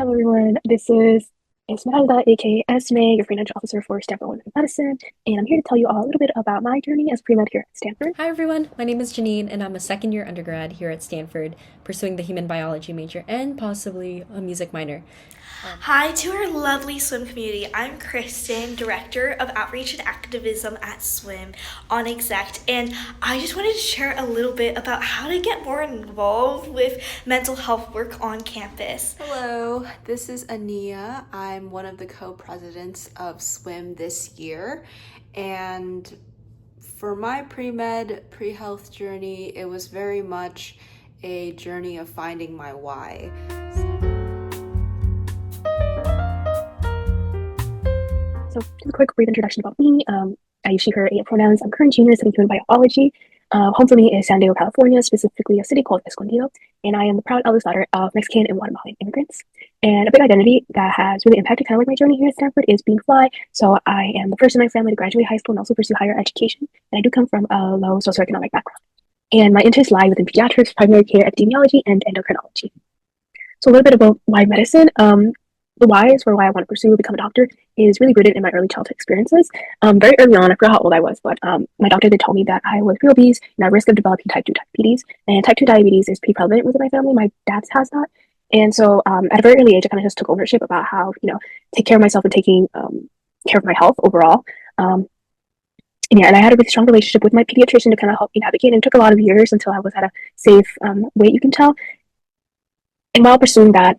Hello everyone, this is Esmeralda, aka Esme, your financial officer for Stanford Women in Medicine, and I'm here to tell you all a little bit about my journey as pre-med here at Stanford. Hi everyone, my name is Janine and I'm a second year undergrad here at Stanford, pursuing the human biology major and possibly a music minor. Hi to our lovely swim community. I'm Kristen, Director of Outreach and Activism at Swim on Exec, and I just wanted to share a little bit about how to get more involved with mental health work on campus. Hello, this is Ania. I'm one of the co-presidents of Swim this year, and for my pre-med, pre-health journey, it was very much a journey of finding my why. So just a quick brief introduction about me. I use she, her, it pronouns. I'm current junior studying human biology. Home for me is San Diego, California, specifically a city called Escondido, and I am the proud eldest daughter of Mexican and Guatemalan immigrants. And a big identity that has really impacted kind of like my journey here at Stanford is being fly. So I am the first in my family to graduate high school and also pursue higher education. And I do come from a low socioeconomic background. And my interests lie within pediatrics, primary care, epidemiology, and endocrinology. So a little bit about why medicine. The whys for why I want to pursue become a doctor is really rooted in my early childhood experiences. Very early on, I forgot how old I was, but my doctor did tell me that I was pre-obese and at risk of developing type 2 diabetes. And type 2 diabetes is pretty prevalent within my family. My dad has that. And so at a very early age, I kind of just took ownership about how, take care of myself and taking care of my health overall. And I had a really strong relationship with my pediatrician to kind of help me navigate. And it took a lot of years until I was at a safe weight, you can tell. And while pursuing that,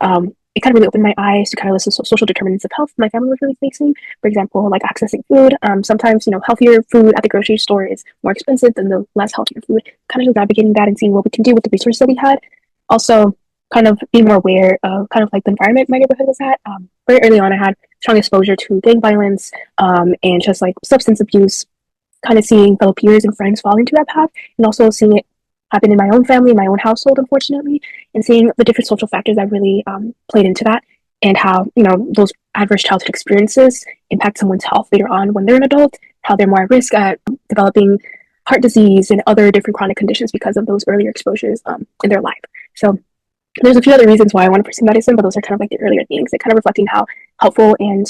it kind of really opened my eyes to kind of list the social determinants of health my family was really facing. For example, like accessing food. Sometimes, healthier food at the grocery store is more expensive than the less healthier food. Kind of just navigating that and seeing what we can do with the resources that we had. Also, kind of being more aware of kind of like the environment my neighborhood was at. Very early on, I had strong exposure to gang violence and just like substance abuse, kind of seeing fellow peers and friends fall into that path, and also seeing it happen in my own family, my own household, unfortunately, and seeing the different social factors that really played into that, and how those adverse childhood experiences impact someone's health later on when they're an adult, how they're more at risk at developing heart disease and other different chronic conditions because of those earlier exposures in their life. So there's a few other reasons why I want to pursue medicine, but those are kind of like the earlier things, and kind of reflecting how helpful and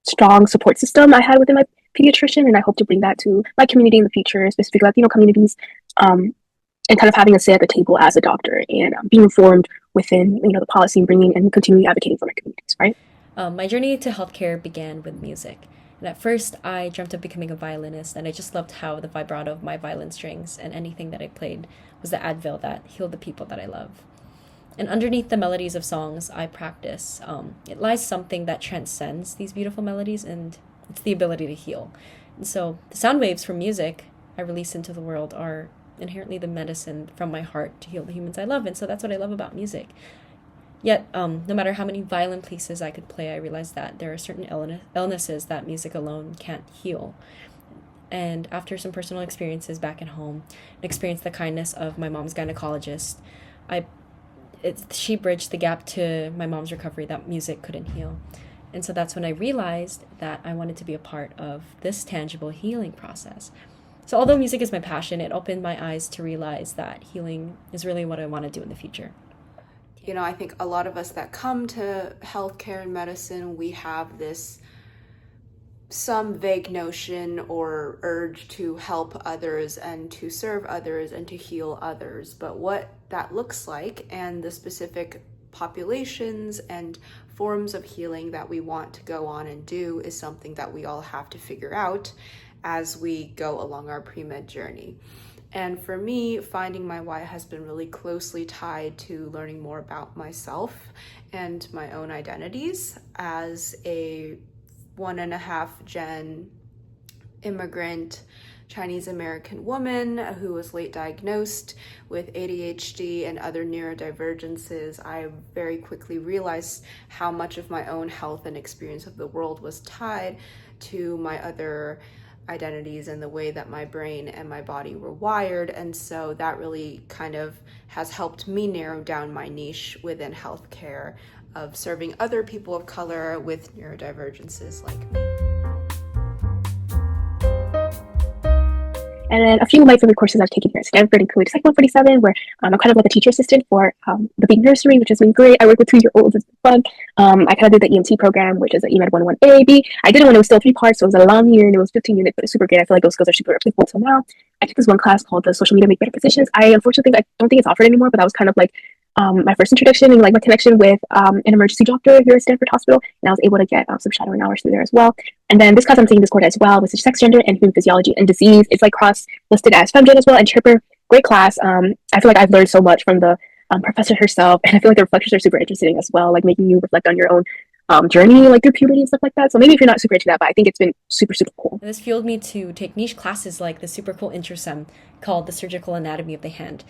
strong support system I had within my pediatrician, and I hope to bring that to my community in the future, specifically Latino communities, and kind of having a say at the table as a doctor and being informed within the policy and bringing and continuing advocating for my communities, right? My journey to healthcare began with music. And at first, I dreamt of becoming a violinist, and I just loved how the vibrato of my violin strings and anything that I played was the Advil that healed the people that I love. And underneath the melodies of songs I practice, it lies something that transcends these beautiful melodies, and it's the ability to heal. And so the sound waves from music I release into the world are inherently the medicine from my heart to heal the humans I love. And so that's what I love about music. Yet, no matter how many violin pieces I could play, I realized that there are certain illnesses that music alone can't heal. And after some personal experiences back at home, and experienced the kindness of my mom's gynecologist, she bridged the gap to my mom's recovery that music couldn't heal. And so that's when I realized that I wanted to be a part of this tangible healing process. So although music is my passion, it opened my eyes to realize that healing is really what I want to do in the future. I think a lot of us that come to healthcare and medicine, we have some vague notion or urge to help others and to serve others and to heal others. But what that looks like and the specific populations and forms of healing that we want to go on and do is something that we all have to figure out as we go along our pre-med journey. And for me, finding my why has been really closely tied to learning more about myself and my own identities as a 1.5 gen immigrant Chinese American woman who was late diagnosed with ADHD and other neurodivergences. I very quickly realized how much of my own health and experience of the world was tied to my other identities and the way that my brain and my body were wired. And so that really kind of has helped me narrow down my niche within healthcare of serving other people of color with neurodivergences like me. And then a few of my favorite courses I've taken here at Stanford include Psych 147, where I'm kind of like a teacher assistant for the big nursery, which has been great. I work with 2-year-olds, it's been fun. I kind of did the EMT program, which is an EMED 101A, B. I did it when it was still 3 parts, so it was a long year and it was 15 units, but it's super great. I feel like those skills are super applicable till now. I took this one class called the Social Media Make Better Physicians. I unfortunately I don't think it's offered anymore, but that was kind of like my first introduction and like my connection with an emergency doctor here at Stanford Hospital, and I was able to get some shadowing hours through there as well. And then this class I'm taking this quarter as well, which is sex, gender, and human physiology and disease. It's like cross listed as femgen as well, and chipper. Great class. I feel like I've learned so much from the professor herself, and I feel like the reflections are super interesting as well, like making you reflect on your own journey, like through puberty and stuff like that. So maybe if you're not super into that, but I think it's been super, super cool. And this fueled me to take niche classes like the super cool intro sem called the Surgical Anatomy of the Hand,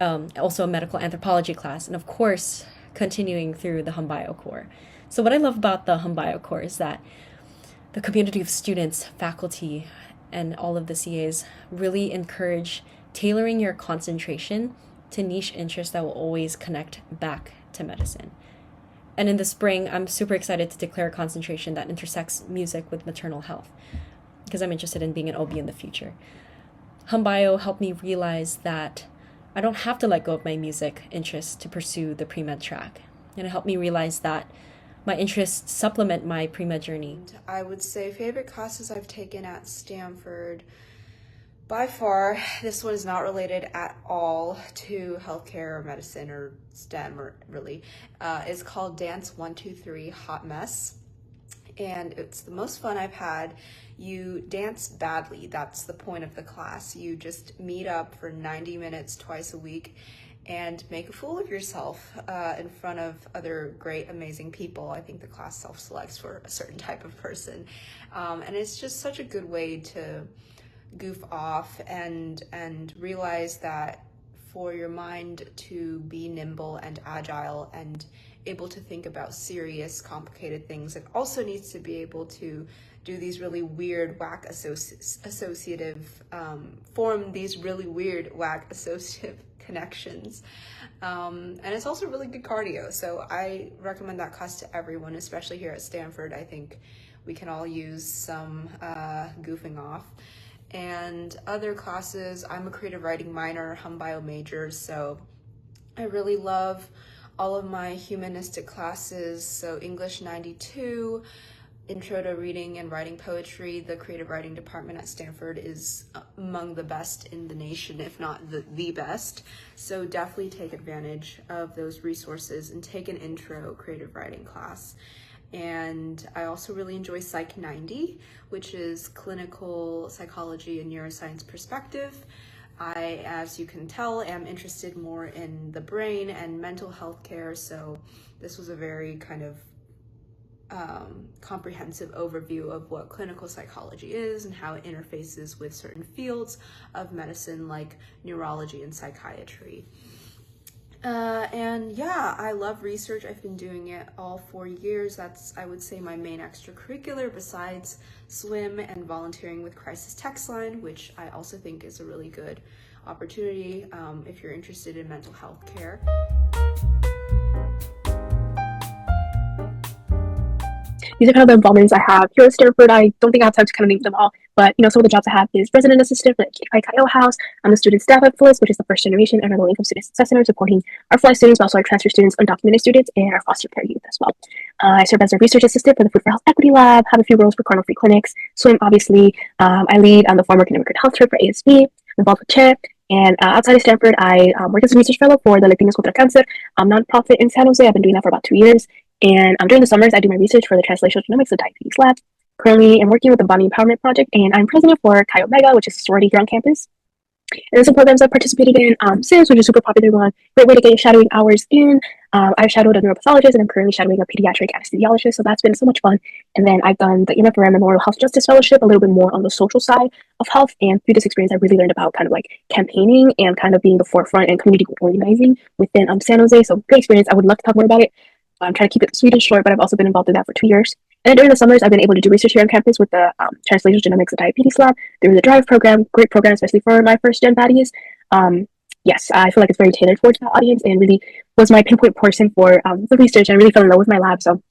also a medical anthropology class, and of course, continuing through the HumBio core. So what I love about the HumBio core is that the community of students, faculty, and all of the CAs really encourage tailoring your concentration to niche interests that will always connect back to medicine. And in the spring, I'm super excited to declare a concentration that intersects music with maternal health, because I'm interested in being an OB in the future. HumBio helped me realize that I don't have to let go of my music interests to pursue the pre-med track. And it helped me realize that my interests supplement my pre-med journey. I would say favorite classes I've taken at Stanford, by far, this one is not related at all to healthcare or medicine or STEM or really, is called Dance 123 Hot Mess. And it's the most fun I've had. You dance badly, that's the point of the class. You just meet up for 90 minutes twice a week and make a fool of yourself in front of other great, amazing people. I think the class self-selects for a certain type of person. And it's just such a good way to goof off and realize that for your mind to be nimble and agile and able to think about serious, complicated things, it also needs to be able to do these really weird, whack associative, form these really weird, whack associative connections. And it's also really good cardio. So I recommend that class to everyone, especially here at Stanford. I think we can all use some goofing off. And other classes, I'm a creative writing minor, HumBio major, so I really love all of my humanistic classes. So English 92, Intro to Reading and Writing Poetry. The creative writing department at Stanford is among the best in the nation, if not the best. So definitely take advantage of those resources and take an intro creative writing class. And I also really enjoy Psych 90, which is clinical psychology and neuroscience perspective. I, as you can tell, am interested more in the brain and mental health care, so this was a very kind of comprehensive overview of what clinical psychology is and how it interfaces with certain fields of medicine like neurology and psychiatry. And yeah, I love research. I've been doing it all 4 years. That's, I would say, my main extracurricular besides swim and volunteering with Crisis Text Line, which I also think is a really good opportunity if you're interested in mental health care. These are kind of the involvements I have here at Stanford. I don't think I have time to kind of name them all, but some of the jobs I have is resident assistant for the KIO House. I'm the student staff at FLIS, which is the first generation and low income student success center, supporting our FLIS students, but also our transfer students, undocumented students, and our foster care youth as well. I serve as a research assistant for the Food for Health Equity Lab, have a few roles for carnal-free clinics, swim, obviously. I lead on the Farm Work and Immigrant Health Trip for ASB, I'm involved with CHE, and outside of Stanford, I work as a research fellow for the Latinos Contra Cancer nonprofit in San Jose. I've been doing that for about 2 years. And during the summers, I do my research for the Translational Genomics of Diabetes Lab. Currently, I'm working with the Body Empowerment Project, and I'm president for Chi Omega, which is a sorority here on campus. And some programs I've participated in, SIS, which is a super popular one, great way to get your shadowing hours in. I've shadowed a neuropathologist, and I'm currently shadowing a pediatric anesthesiologist, so that's been so much fun. And then I've done the EMF Memorial Health Justice Fellowship, a little bit more on the social side of health, and through this experience, I really learned about kind of like campaigning and kind of being the forefront and community organizing within San Jose, so great experience. I would love to talk more about it. I'm trying to keep it sweet and short, but I've also been involved in that for 2 years. And then during the summers, I've been able to do research here on campus with the Translational Genomics of Diabetes Lab through the DRIVE program. Great program, especially for my first gen baddies. Yes, I feel like it's very tailored towards that audience and really was my pinpoint person for the research. I really fell in love with my lab. So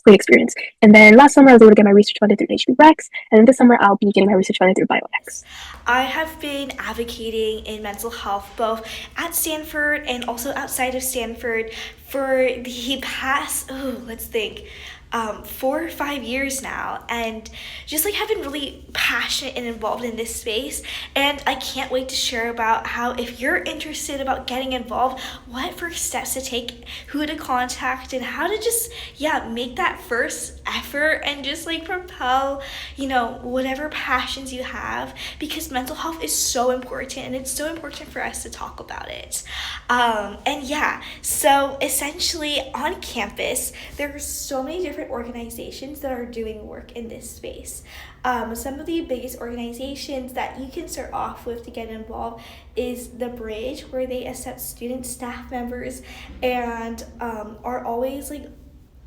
great experience. And then last summer, I was able to get my research funded through HB and then this summer, I'll be getting my research funded through BioX. I have been advocating in mental health both at Stanford and also outside of Stanford for the past, let's think, 4 or 5 years now, and just like have been really passionate and involved in this space. And I can't wait to share about how, if you're interested about getting involved, what first steps to take, who to contact, and how to just make that first effort and just like propel whatever passions you have, because mental health is so important, and it's so important for us to talk about it. So essentially on campus there are so many different organizations that are doing work in this space. Some of the biggest organizations that you can start off with to get involved is The Bridge, where they accept student staff members and are always like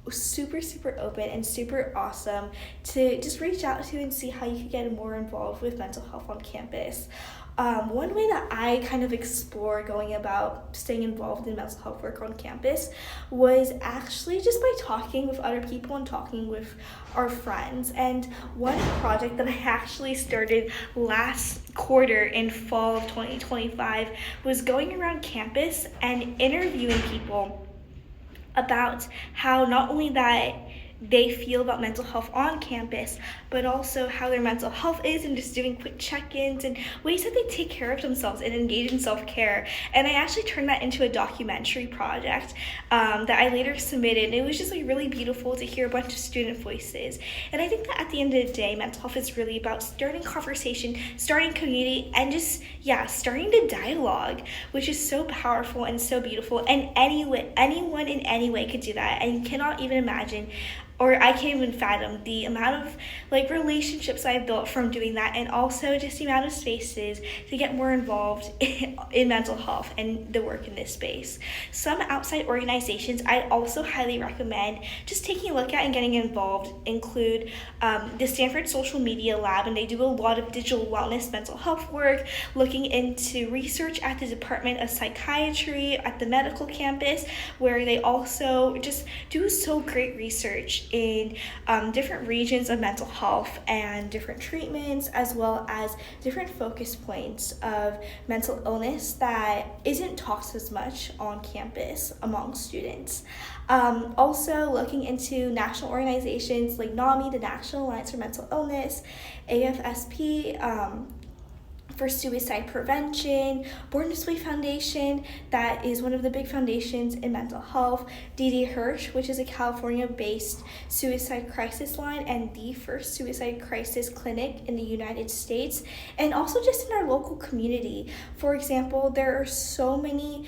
super open and super awesome to just reach out to and see how you can get more involved with mental health on campus. One way that I kind of explore going about staying involved in mental health work on campus was actually just by talking with other people and talking with our friends. And one project that I actually started last quarter in fall of 2025 was going around campus and interviewing people about how not only that they feel about mental health on campus, but also how their mental health is, and just doing quick check-ins and ways that they take care of themselves and engage in self-care. And I actually turned that into a documentary project that I later submitted. And it was just like really beautiful to hear a bunch of student voices. And I think that at the end of the day, mental health is really about starting conversation, starting community, and just starting the dialogue, which is so powerful and so beautiful. And anyone in any way could do that. And you cannot even imagine, or I can't even fathom the amount of like relationships I've built from doing that, and also just the amount of spaces to get more involved in mental health and the work in this space. Some outside organizations I'd also highly recommend just taking a look at and getting involved include the Stanford Social Media Lab, and they do a lot of digital wellness mental health work, looking into research at the Department of Psychiatry at the medical campus, where they also just do so great research in different regions of mental health and different treatments, as well as different focus points of mental illness that isn't talked as much on campus among students. Also looking into national organizations like NAMI, the National Alliance for Mental Illness, AFSP, for suicide prevention, Born This Way Foundation, that is one of the big foundations in mental health, D.D. Hirsch, which is a California-based suicide crisis line and the first suicide crisis clinic in the United States, and also just in our local community. For example, there are so many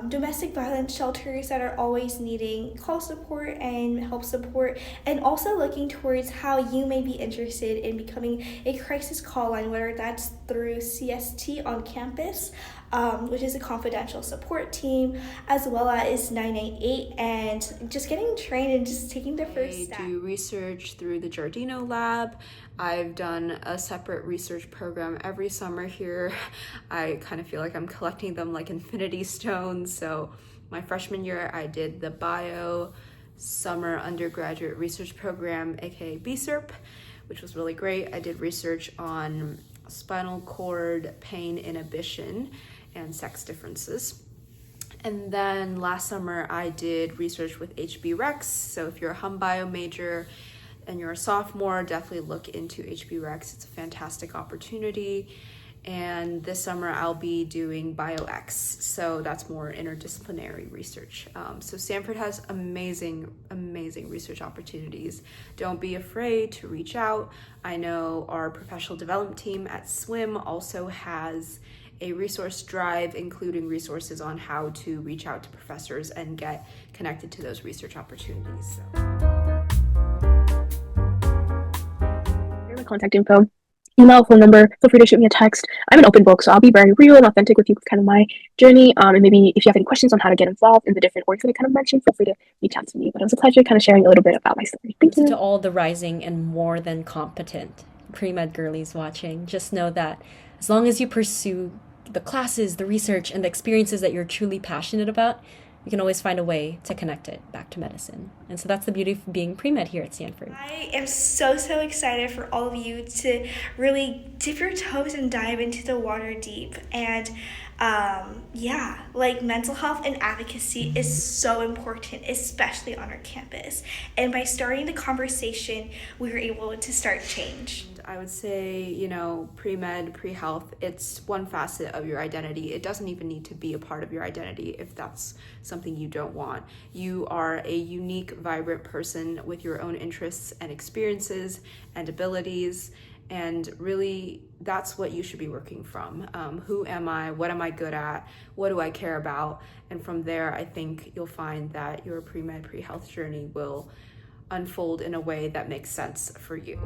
domestic violence shelters that are always needing call support and help support, and also looking towards how you may be interested in becoming a crisis call line, whether that's through CST on campus, which is a confidential support team, as well as 988, and just getting trained and just taking the first step. I do research through the Giardino Lab. I've done a separate research program every summer here. I kind of feel like I'm collecting them like infinity stones. So my freshman year, I did the Bio Summer Undergraduate Research Program, aka BSERP, which was really great. I did research on spinal cord pain inhibition and sex differences. And then last summer I did research with HB So if you're a hum bio major and you're a sophomore, definitely look into HB It's a fantastic opportunity. And this summer I'll be doing BioX, so that's more interdisciplinary research. So Stanford has amazing research opportunities. Don't be afraid to reach out. I know our professional development team at SWIM also has a resource drive, including resources on how to reach out to professors and get connected to those research opportunities. My contact info, email, phone number, feel free to shoot me a text. I'm an open book, so I'll be very real and authentic with you with kind of my journey. And maybe if you have any questions on how to get involved in the different orgs that I kind of mentioned, feel free to reach out to me. But it was a pleasure kind of sharing a little bit about my story. Thank you. To all the rising and more than competent pre-med girlies watching, just know that as long as you pursue the classes, the research, and the experiences that you're truly passionate about, we can always find a way to connect it back to medicine. And so that's the beauty of being pre-med here at Stanford. I am so excited for all of you to really dip your toes and dive into the water deep. And like mental health and advocacy is so important, especially on our campus. And by starting the conversation, we were able to start change. I would say, pre-med, pre-health, it's one facet of your identity. It doesn't even need to be a part of your identity if that's something you don't want. You are a unique, vibrant person with your own interests and experiences and abilities. And really, that's what you should be working from. Who am I? What am I good at? What do I care about? And from there, I think you'll find that your pre-med, pre-health journey will unfold in a way that makes sense for you.